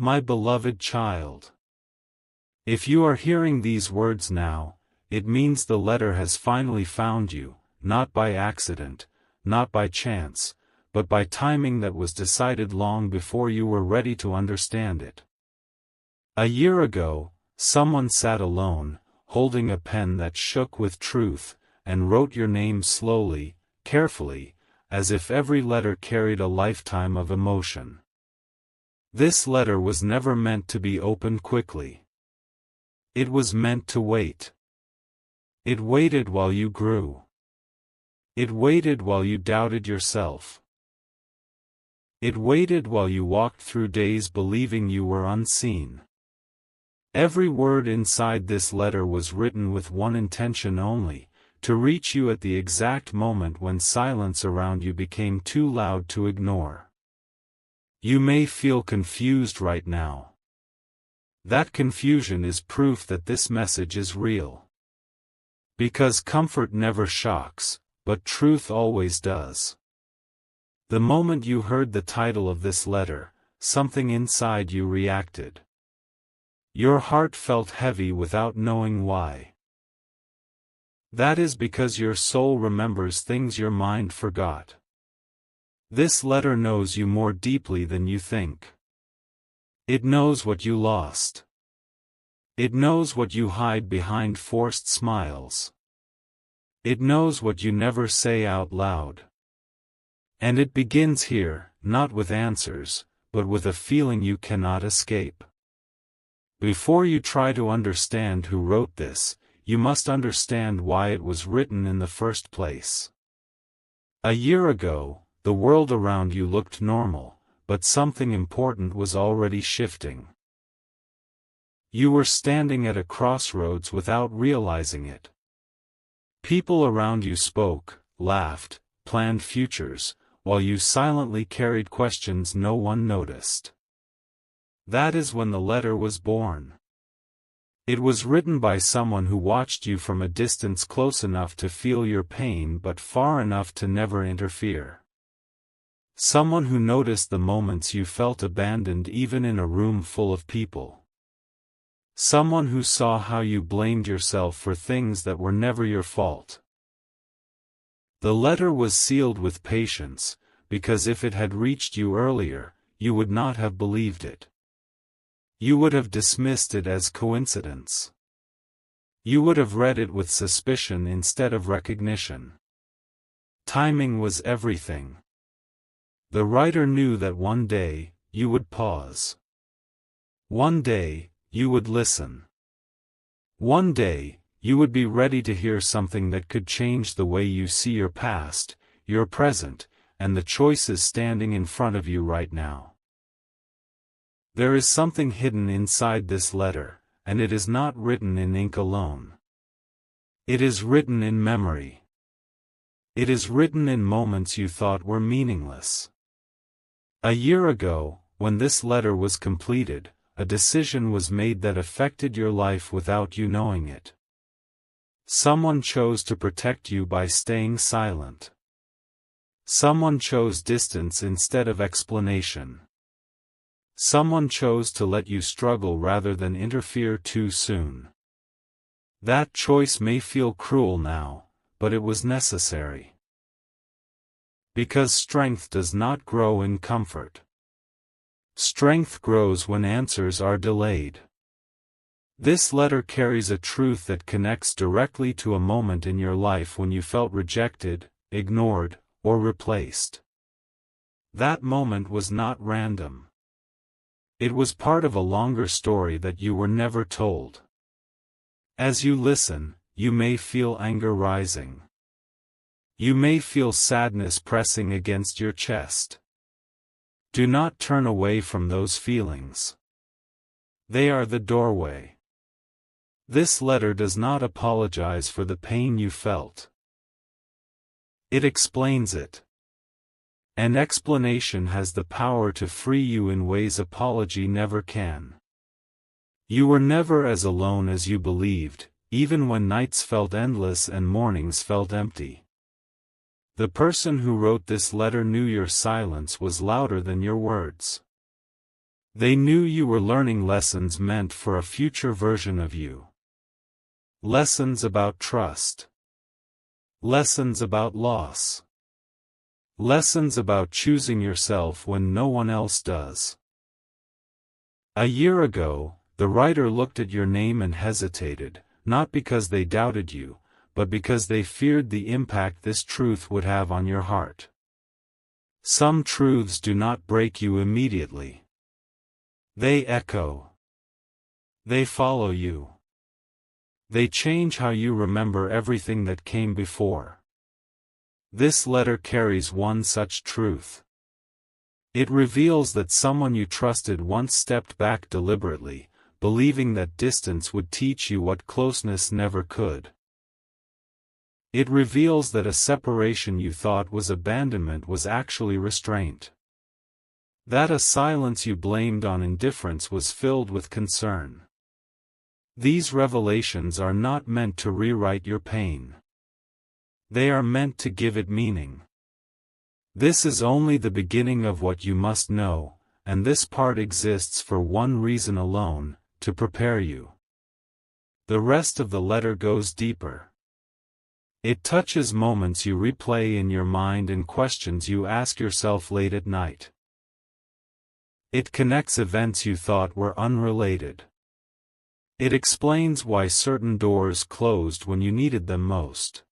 My beloved child. If you are hearing these words now, it means the letter has finally found you, not by accident, not by chance, but by timing that was decided long before you were ready to understand it. A year ago, someone sat alone, holding a pen that shook with truth, and wrote your name slowly, carefully, as if every letter carried a lifetime of emotion. This letter was never meant to be opened quickly. It was meant to wait. It waited while you grew. It waited while you doubted yourself. It waited while you walked through days believing you were unseen. Every word inside this letter was written with one intention only, to reach you at the exact moment when silence around you became too loud to ignore. You may feel confused right now. That confusion is proof that this message is real. Because comfort never shocks, but truth always does. The moment you heard the title of this letter, something inside you reacted. Your heart felt heavy without knowing why. That is because your soul remembers things your mind forgot. This letter knows you more deeply than you think. It knows what you lost. It knows what you hide behind forced smiles. It knows what you never say out loud. And it begins here, not with answers, but with a feeling you cannot escape. Before you try to understand who wrote this, you must understand why it was written in the first place. A year ago, the world around you looked normal, but something important was already shifting. You were standing at a crossroads without realizing it. People around you spoke, laughed, planned futures, while you silently carried questions no one noticed. That is when the letter was born. It was written by someone who watched you from a distance close enough to feel your pain but far enough to never interfere. Someone who noticed the moments you felt abandoned even in a room full of people. Someone who saw how you blamed yourself for things that were never your fault. The letter was sealed with patience, because if it had reached you earlier, you would not have believed it. You would have dismissed it as coincidence. You would have read it with suspicion instead of recognition. Timing was everything. The writer knew that one day, you would pause. One day, you would listen. One day, you would be ready to hear something that could change the way you see your past, your present, and the choices standing in front of you right now. There is something hidden inside this letter, and it is not written in ink alone. It is written in memory. It is written in moments you thought were meaningless. A year ago, when this letter was completed, a decision was made that affected your life without you knowing it. Someone chose to protect you by staying silent. Someone chose distance instead of explanation. Someone chose to let you struggle rather than interfere too soon. That choice may feel cruel now, but it was necessary. Because strength does not grow in comfort. Strength grows when answers are delayed. This letter carries a truth that connects directly to a moment in your life when you felt rejected, ignored, or replaced. That moment was not random. It was part of a longer story that you were never told. As you listen, you may feel anger rising. You may feel sadness pressing against your chest. Do not turn away from those feelings. They are the doorway. This letter does not apologize for the pain you felt. It explains it. An explanation has the power to free you in ways apology never can. You were never as alone as you believed, even when nights felt endless and mornings felt empty. The person who wrote this letter knew your silence was louder than your words. They knew you were learning lessons meant for a future version of you. Lessons about trust. Lessons about loss. Lessons about choosing yourself when no one else does. A year ago, the writer looked at your name and hesitated, not because they doubted you, but because they feared the impact this truth would have on your heart. Some truths do not break you immediately. They echo. They follow you. They change how you remember everything that came before. This letter carries one such truth. It reveals that someone you trusted once stepped back deliberately, believing that distance would teach you what closeness never could. It reveals that a separation you thought was abandonment was actually restraint. That a silence you blamed on indifference was filled with concern. These revelations are not meant to rewrite your pain. They are meant to give it meaning. This is only the beginning of what you must know, and this part exists for one reason alone, to prepare you. The rest of the letter goes deeper. It touches moments you replay in your mind and questions you ask yourself late at night. It connects events you thought were unrelated. It explains why certain doors closed when you needed them most.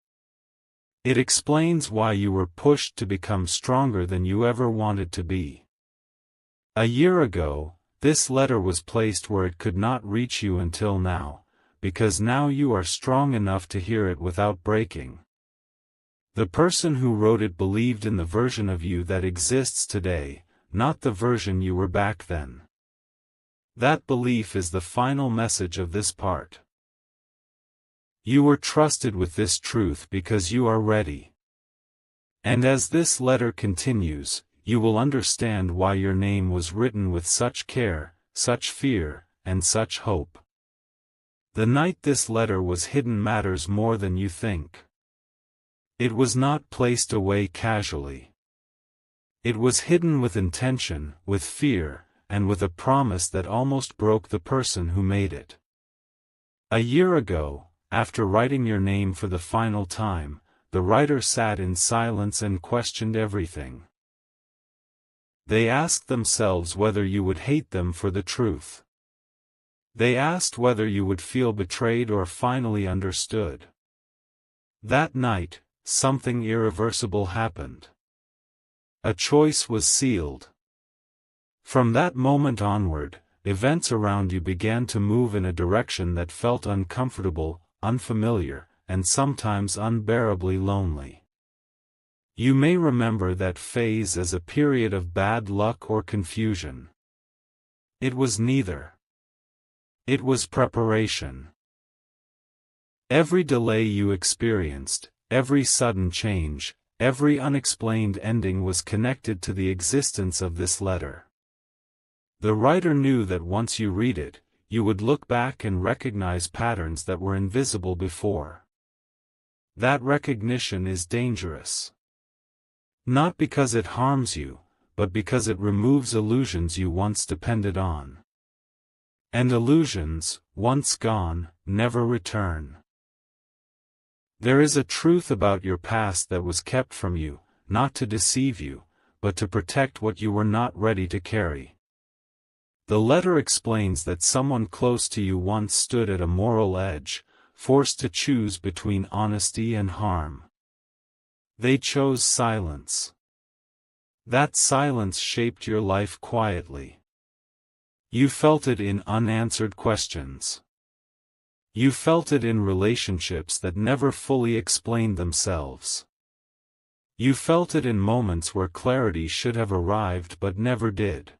It explains why you were pushed to become stronger than you ever wanted to be. A year ago, this letter was placed where it could not reach you until now, because now you are strong enough to hear it without breaking. The person who wrote it believed in the version of you that exists today, not the version you were back then. That belief is the final message of this part. You were trusted with this truth because you are ready. And as this letter continues, you will understand why your name was written with such care, such fear, and such hope. The night this letter was hidden matters more than you think. It was not placed away casually. It was hidden with intention, with fear, and with a promise that almost broke the person who made it. A year ago, after writing your name for the final time, the writer sat in silence and questioned everything. They asked themselves whether you would hate them for the truth. They asked whether you would feel betrayed or finally understood. That night, something irreversible happened. A choice was sealed. From that moment onward, events around you began to move in a direction that felt uncomfortable, unfamiliar, and sometimes unbearably lonely. You may remember that phase as a period of bad luck or confusion. It was neither. It was preparation. Every delay you experienced, every sudden change, every unexplained ending was connected to the existence of this letter. The writer knew that once you read it, you would look back and recognize patterns that were invisible before. That recognition is dangerous. Not because it harms you, but because it removes illusions you once depended on. And illusions, once gone, never return. There is a truth about your past that was kept from you, not to deceive you, but to protect what you were not ready to carry. The letter explains that someone close to you once stood at a moral edge, forced to choose between honesty and harm. They chose silence. That silence shaped your life quietly. You felt it in unanswered questions. You felt it in relationships that never fully explained themselves. You felt it in moments where clarity should have arrived but never did.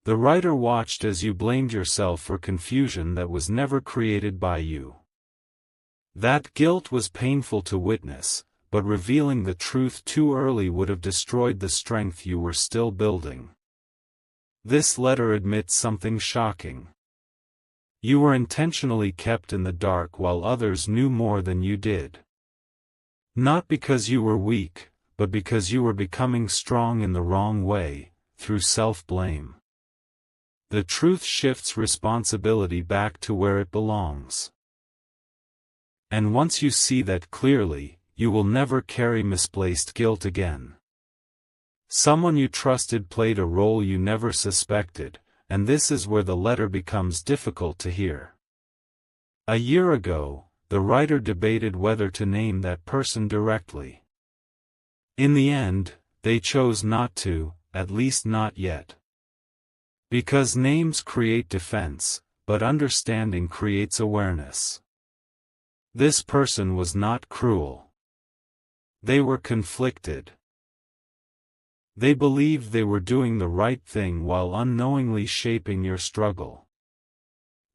The writer watched as you blamed yourself for confusion that was never created by you. That guilt was painful to witness, but revealing the truth too early would have destroyed the strength you were still building. This letter admits something shocking. You were intentionally kept in the dark while others knew more than you did. Not because you were weak, but because you were becoming strong in the wrong way, through self-blame. The truth shifts responsibility back to where it belongs. And once you see that clearly, you will never carry misplaced guilt again. Someone you trusted played a role you never suspected, and this is where the letter becomes difficult to hear. A year ago, the writer debated whether to name that person directly. In the end, they chose not to, at least not yet. Because names create defense, but understanding creates awareness. This person was not cruel. They were conflicted. They believed they were doing the right thing while unknowingly shaping your struggle.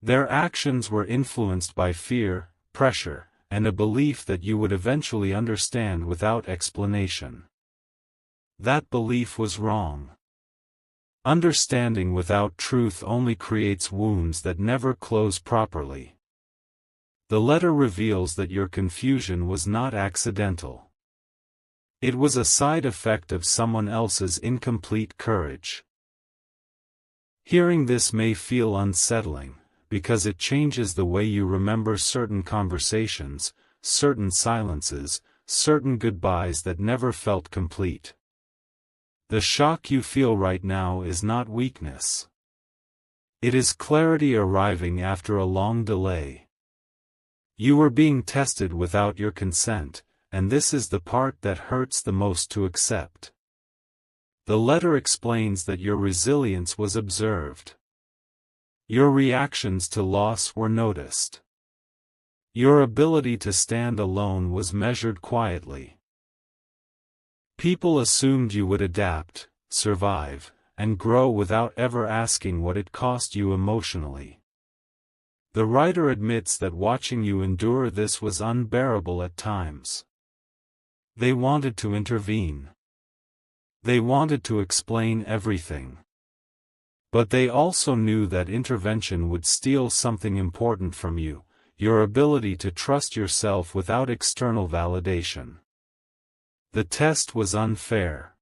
Their actions were influenced by fear, pressure, and a belief that you would eventually understand without explanation. That belief was wrong. Understanding without truth only creates wounds that never close properly. The letter reveals that your confusion was not accidental. It was a side effect of someone else's incomplete courage. Hearing this may feel unsettling, because it changes the way you remember certain conversations, certain silences, certain goodbyes that never felt complete. The shock you feel right now is not weakness. It is clarity arriving after a long delay. You were being tested without your consent, and this is the part that hurts the most to accept. The letter explains that your resilience was observed. Your reactions to loss were noticed. Your ability to stand alone was measured quietly. People assumed you would adapt, survive, and grow without ever asking what it cost you emotionally. The writer admits that watching you endure this was unbearable at times. They wanted to intervene. They wanted to explain everything. But they also knew that intervention would steal something important from you, your ability to trust yourself without external validation. The test was unfair.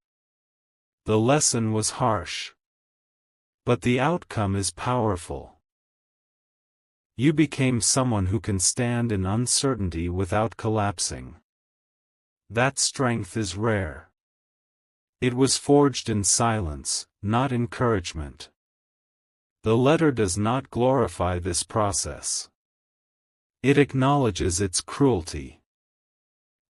The lesson was harsh. But the outcome is powerful. You became someone who can stand in uncertainty without collapsing. That strength is rare. It was forged in silence, not encouragement. The letter does not glorify this process. It acknowledges its cruelty.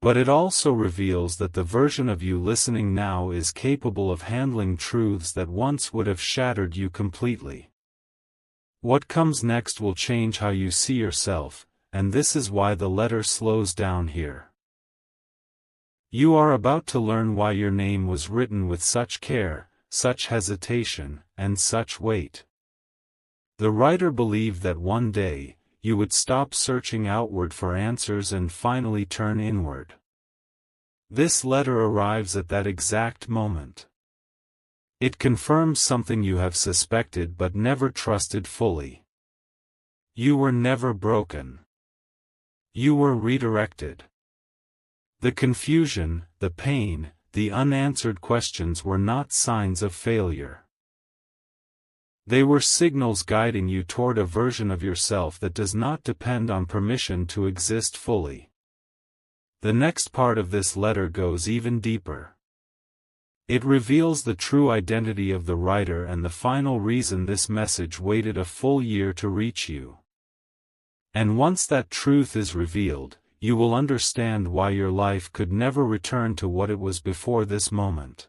But it also reveals that the version of you listening now is capable of handling truths that once would have shattered you completely. What comes next will change how you see yourself, and this is why the letter slows down here. You are about to learn why your name was written with such care, such hesitation, and such weight. The writer believed that one day, you would stop searching outward for answers and finally turn inward. This letter arrives at that exact moment. It confirms something you have suspected but never trusted fully. You were never broken. You were redirected. The confusion, the pain, the unanswered questions were not signs of failure. They were signals guiding you toward a version of yourself that does not depend on permission to exist fully. The next part of this letter goes even deeper. It reveals the true identity of the writer and the final reason this message waited a full year to reach you. And once that truth is revealed, you will understand why your life could never return to what it was before this moment.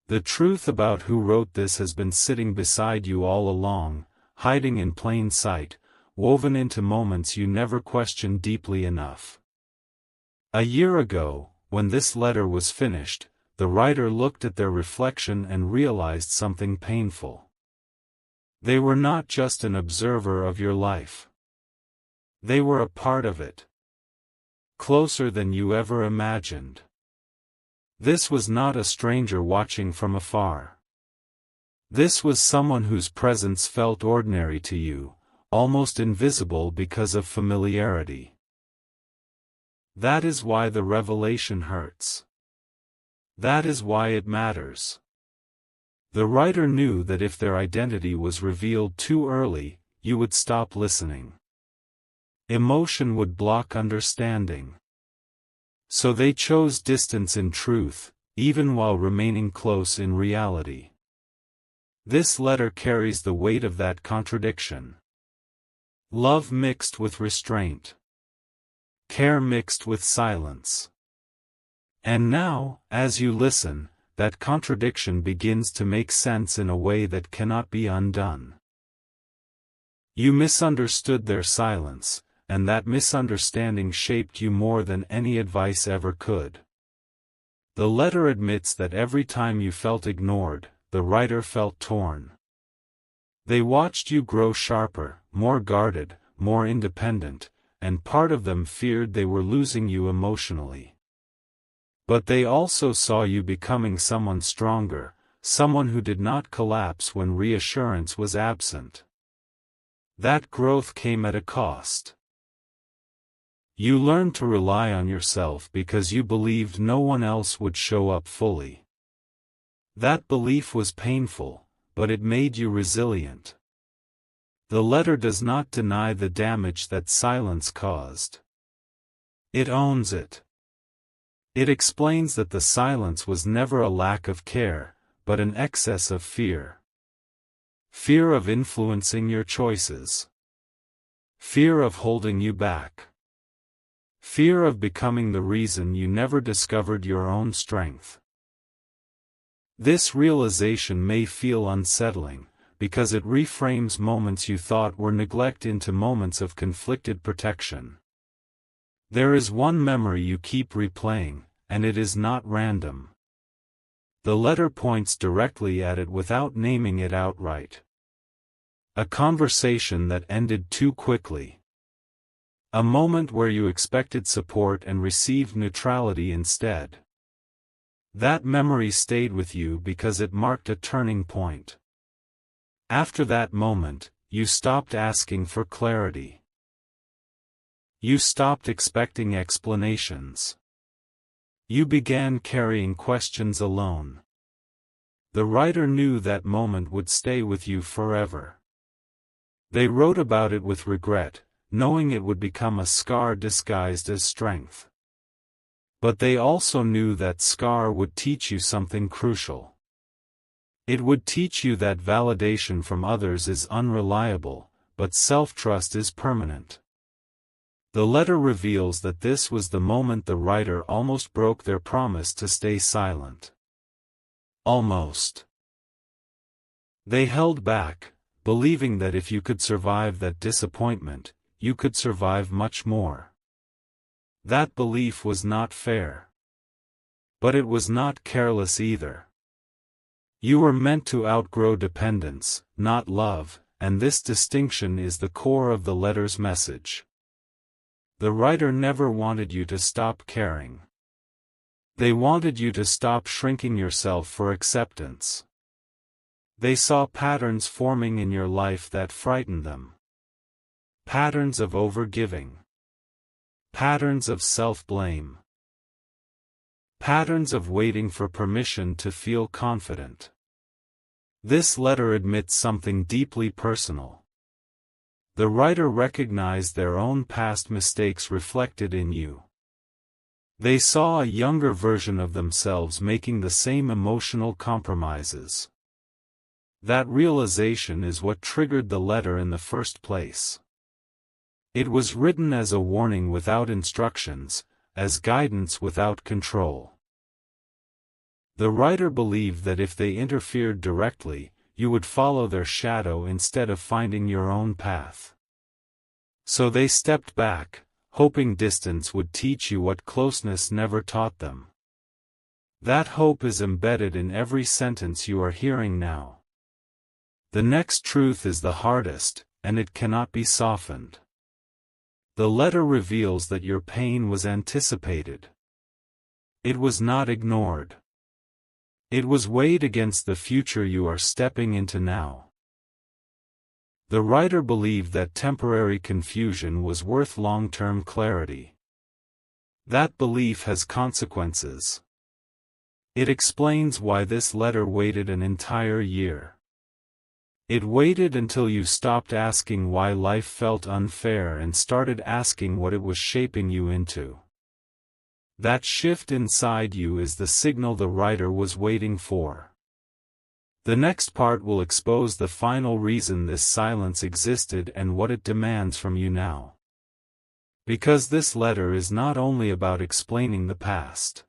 The truth about who wrote this has been sitting beside you all along, hiding in plain sight, woven into moments you never questioned deeply enough. A year ago, when this letter was finished, the writer looked at their reflection and realized something painful. They were not just an observer of your life. They were a part of it. Closer than you ever imagined. This was not a stranger watching from afar. This was someone whose presence felt ordinary to you, almost invisible because of familiarity. That is why the revelation hurts. That is why it matters. The writer knew that if their identity was revealed too early, you would stop listening. Emotion would block understanding. So they chose distance in truth, even while remaining close in reality. This letter carries the weight of that contradiction. Love mixed with restraint. Care mixed with silence. And now, as you listen, that contradiction begins to make sense in a way that cannot be undone. You misunderstood their silence, and that misunderstanding shaped you more than any advice ever could. The letter admits that every time you felt ignored, the writer felt torn. They watched you grow sharper, more guarded, more independent, and part of them feared they were losing you emotionally. But they also saw you becoming someone stronger, someone who did not collapse when reassurance was absent. That growth came at a cost. You learned to rely on yourself because you believed no one else would show up fully. That belief was painful, but it made you resilient. The letter does not deny the damage that silence caused. It owns it. It explains that the silence was never a lack of care, but an excess of fear. Fear of influencing your choices. Fear of holding you back. Fear of becoming the reason you never discovered your own strength. This realization may feel unsettling, because it reframes moments you thought were neglect into moments of conflicted protection. There is one memory you keep replaying, and it is not random. The letter points directly at it without naming it outright. A conversation that ended too quickly. A moment where you expected support and received neutrality instead. That memory stayed with you because it marked a turning point. After that moment, you stopped asking for clarity. You stopped expecting explanations. You began carrying questions alone. The writer knew that moment would stay with you forever. They wrote about it with regret, knowing it would become a scar disguised as strength. But they also knew that scar would teach you something crucial. It would teach you that validation from others is unreliable, but self-trust is permanent. The letter reveals that this was the moment the writer almost broke their promise to stay silent. Almost. They held back, believing that if you could survive that disappointment, you could survive much more. That belief was not fair. But it was not careless either. You were meant to outgrow dependence, not love, and this distinction is the core of the letter's message. The writer never wanted you to stop caring. They wanted you to stop shrinking yourself for acceptance. They saw patterns forming in your life that frightened them. Patterns of overgiving. Patterns of self-blame. Patterns of waiting for permission to feel confident. This letter admits something deeply personal. The writer recognized their own past mistakes reflected in you. They saw a younger version of themselves making the same emotional compromises. That realization is what triggered the letter in the first place. It was written as a warning without instructions, as guidance without control. The writer believed that if they interfered directly, you would follow their shadow instead of finding your own path. So they stepped back, hoping distance would teach you what closeness never taught them. That hope is embedded in every sentence you are hearing now. The next truth is the hardest, and it cannot be softened. The letter reveals that your pain was anticipated. It was not ignored. It was weighed against the future you are stepping into now. The writer believed that temporary confusion was worth long-term clarity. That belief has consequences. It explains why this letter waited an entire year. It waited until you stopped asking why life felt unfair and started asking what it was shaping you into. That shift inside you is the signal the writer was waiting for. The next part will expose the final reason this silence existed and what it demands from you now. Because this letter is not only about explaining the past.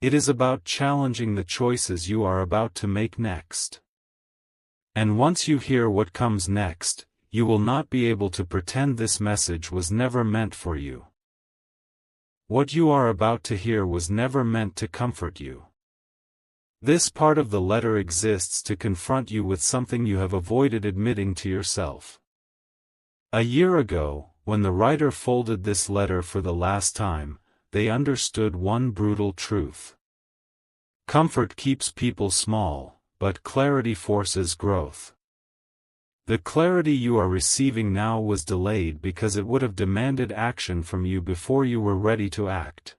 It is about challenging the choices you are about to make next. And once you hear what comes next, you will not be able to pretend this message was never meant for you. What you are about to hear was never meant to comfort you. This part of the letter exists to confront you with something you have avoided admitting to yourself. A year ago, when the writer folded this letter for the last time, they understood one brutal truth. Comfort keeps people small, but clarity forces growth. The clarity you are receiving now was delayed because it would have demanded action from you before you were ready to act.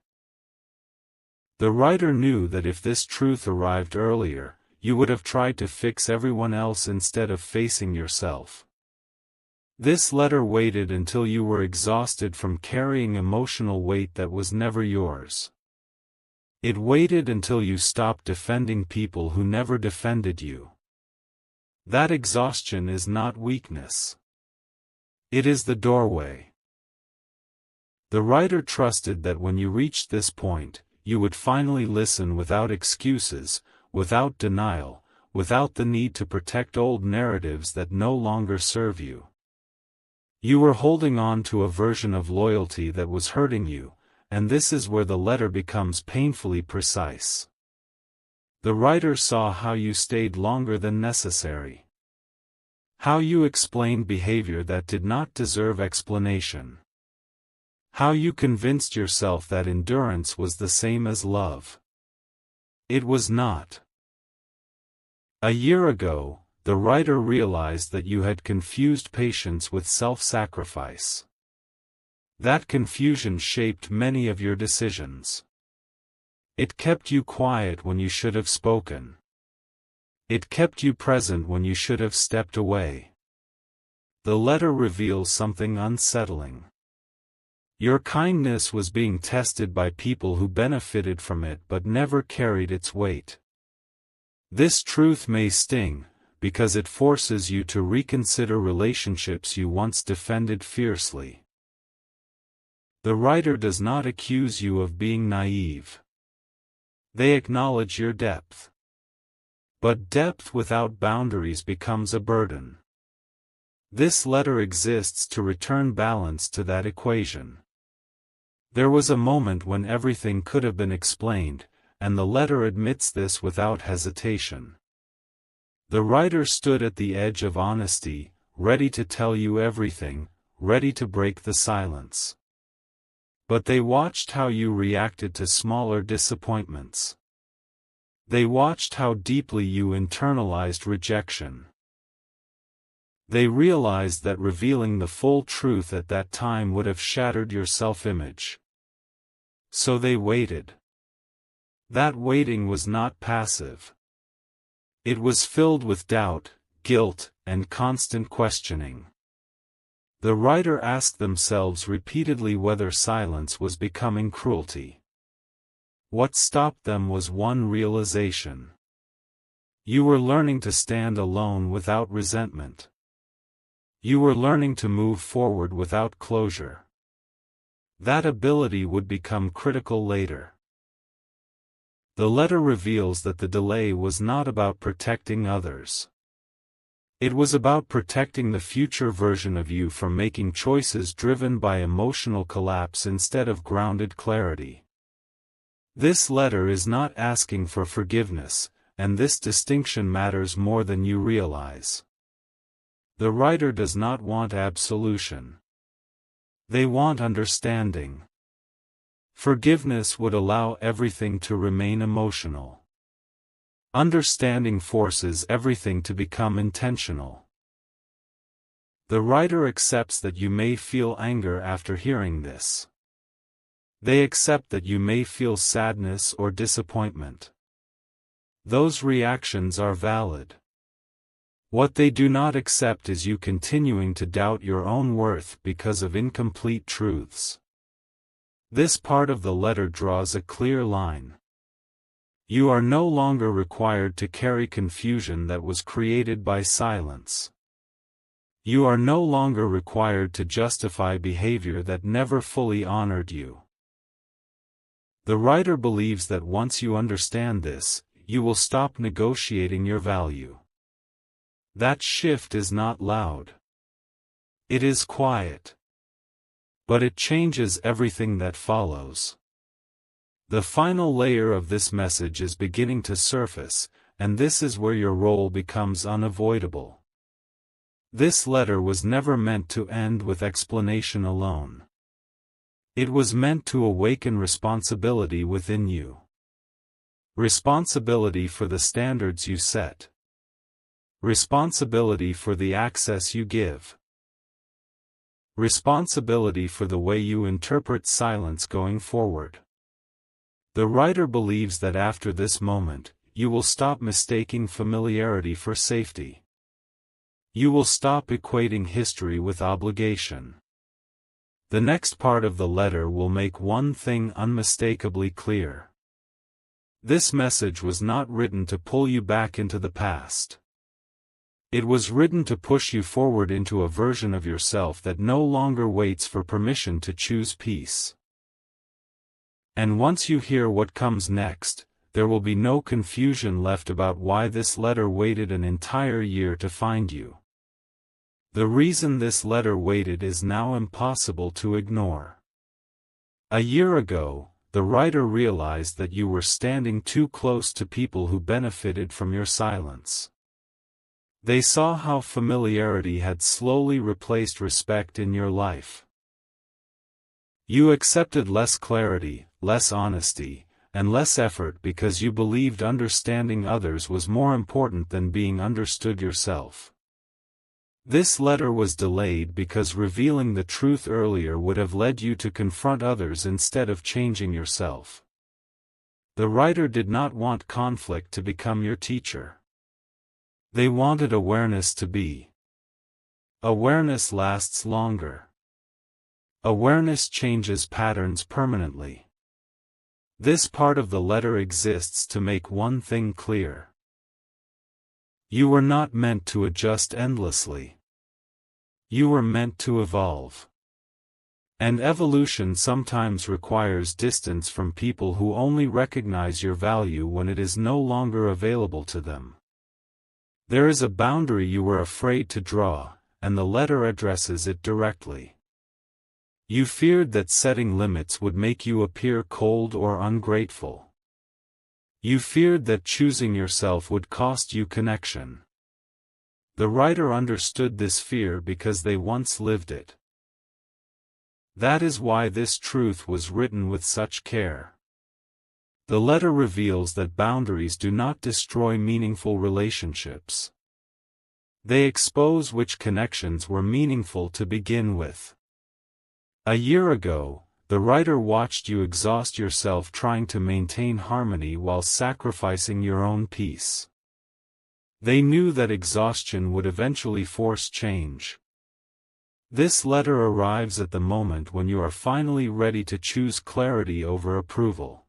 The writer knew that if this truth arrived earlier, you would have tried to fix everyone else instead of facing yourself. This letter waited until you were exhausted from carrying emotional weight that was never yours. It waited until you stopped defending people who never defended you. That exhaustion is not weakness. It is the doorway. The writer trusted that when you reached this point, you would finally listen without excuses, without denial, without the need to protect old narratives that no longer serve you. You were holding on to a version of loyalty that was hurting you, and this is where the letter becomes painfully precise. The writer saw how you stayed longer than necessary. How you explained behavior that did not deserve explanation. How you convinced yourself that endurance was the same as love. It was not. A year ago, the writer realized that you had confused patience with self-sacrifice. That confusion shaped many of your decisions. It kept you quiet when you should have spoken. It kept you present when you should have stepped away. The letter reveals something unsettling. Your kindness was being tested by people who benefited from it but never carried its weight. This truth may sting, because it forces you to reconsider relationships you once defended fiercely. The writer does not accuse you of being naive. They acknowledge your depth. But depth without boundaries becomes a burden. This letter exists to return balance to that equation. There was a moment when everything could have been explained, and the letter admits this without hesitation. The writer stood at the edge of honesty, ready to tell you everything, ready to break the silence. But they watched how you reacted to smaller disappointments. They watched how deeply you internalized rejection. They realized that revealing the full truth at that time would have shattered your self-image. So they waited. That waiting was not passive. It was filled with doubt, guilt, and constant questioning. The writer asked themselves repeatedly whether silence was becoming cruelty. What stopped them was one realization. You were learning to stand alone without resentment. You were learning to move forward without closure. That ability would become critical later. The letter reveals that the delay was not about protecting others. It was about protecting the future version of you from making choices driven by emotional collapse instead of grounded clarity. This letter is not asking for forgiveness, and this distinction matters more than you realize. The writer does not want absolution. They want understanding. Forgiveness would allow everything to remain emotional. Understanding forces everything to become intentional. The writer accepts that you may feel anger after hearing this. They accept that you may feel sadness or disappointment. Those reactions are valid. What they do not accept is you continuing to doubt your own worth because of incomplete truths. This part of the letter draws a clear line. You are no longer required to carry confusion that was created by silence. You are no longer required to justify behavior that never fully honored you. The writer believes that once you understand this, you will stop negotiating your value. That shift is not loud. It is quiet. But it changes everything that follows. The final layer of this message is beginning to surface, and this is where your role becomes unavoidable. This letter was never meant to end with explanation alone. It was meant to awaken responsibility within you. Responsibility for the standards you set. Responsibility for the access you give. Responsibility for the way you interpret silence going forward. The writer believes that after this moment, you will stop mistaking familiarity for safety. You will stop equating history with obligation. The next part of the letter will make one thing unmistakably clear. This message was not written to pull you back into the past. It was written to push you forward into a version of yourself that no longer waits for permission to choose peace. And once you hear what comes next, there will be no confusion left about why this letter waited an entire year to find you. The reason this letter waited is now impossible to ignore. A year ago, the writer realized that you were standing too close to people who benefited from your silence. They saw how familiarity had slowly replaced respect in your life. You accepted less clarity, less honesty, and less effort because you believed understanding others was more important than being understood yourself. This letter was delayed because revealing the truth earlier would have led you to confront others instead of changing yourself. The writer did not want conflict to become your teacher. They wanted awareness to be. Awareness lasts longer. Awareness changes patterns permanently. This part of the letter exists to make one thing clear. You were not meant to adjust endlessly. You were meant to evolve. And evolution sometimes requires distance from people who only recognize your value when it is no longer available to them. There is a boundary you were afraid to draw, and the letter addresses it directly. You feared that setting limits would make you appear cold or ungrateful. You feared that choosing yourself would cost you connection. The writer understood this fear because they once lived it. That is why this truth was written with such care. The letter reveals that boundaries do not destroy meaningful relationships. They expose which connections were meaningful to begin with. A year ago, the writer watched you exhaust yourself trying to maintain harmony while sacrificing your own peace. They knew that exhaustion would eventually force change. This letter arrives at the moment when you are finally ready to choose clarity over approval.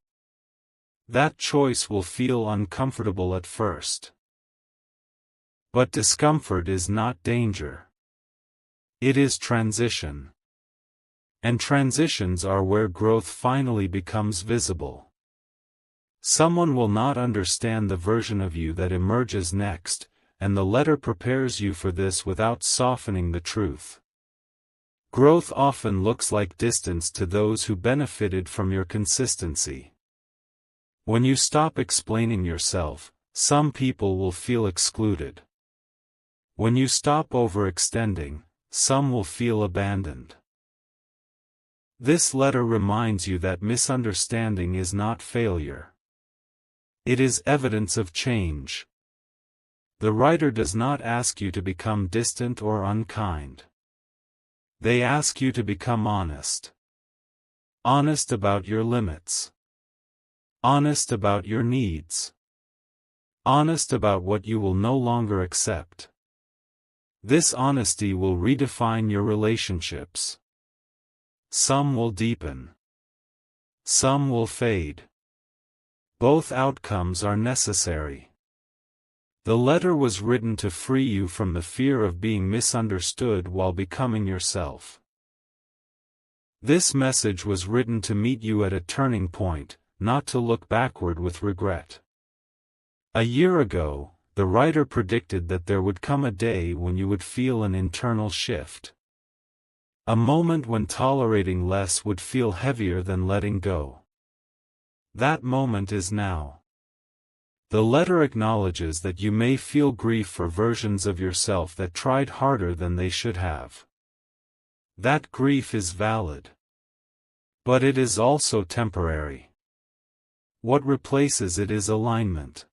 That choice will feel uncomfortable at first. But discomfort is not danger. It is transition. And transitions are where growth finally becomes visible. Someone will not understand the version of you that emerges next, and the letter prepares you for this without softening the truth. Growth often looks like distance to those who benefited from your consistency. When you stop explaining yourself, some people will feel excluded. When you stop overextending, some will feel abandoned. This letter reminds you that misunderstanding is not failure. It is evidence of change. The writer does not ask you to become distant or unkind. They ask you to become honest. Honest about your limits. Honest about your needs. Honest about what you will no longer accept. This honesty will redefine your relationships. Some will deepen. Some will fade. Both outcomes are necessary. The letter was written to free you from the fear of being misunderstood while becoming yourself. This message was written to meet you at a turning point, not to look backward with regret. A year ago, the writer predicted that there would come a day when you would feel an internal shift. A moment when tolerating less would feel heavier than letting go. That moment is now. The letter acknowledges that you may feel grief for versions of yourself that tried harder than they should have. That grief is valid. But it is also temporary. What replaces it is alignment.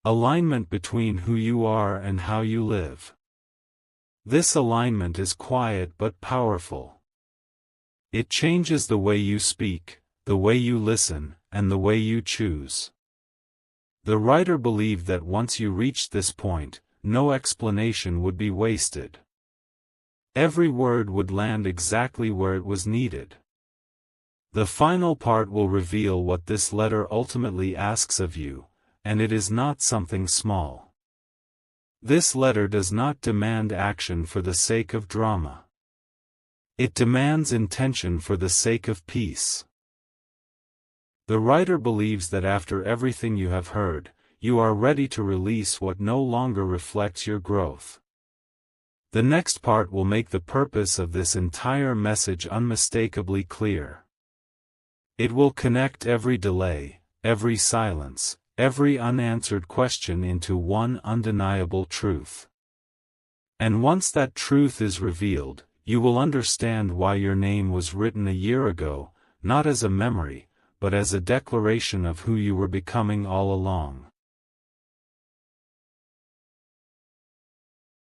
Alignment between who you are and how you live. This alignment is quiet but powerful. It changes the way you speak, the way you listen, and the way you choose. The writer believed that once you reached this point, no explanation would be wasted. Every word would land exactly where it was needed. The final part will reveal what this letter ultimately asks of you, and it is not something small. This letter does not demand action for the sake of drama. It demands intention for the sake of peace. The writer believes that after everything you have heard, you are ready to release what no longer reflects your growth. The next part will make the purpose of this entire message unmistakably clear. It will connect every delay, every silence, every unanswered question into one undeniable truth. And once that truth is revealed, you will understand why your name was written a year ago, not as a memory, but as a declaration of who you were becoming all along.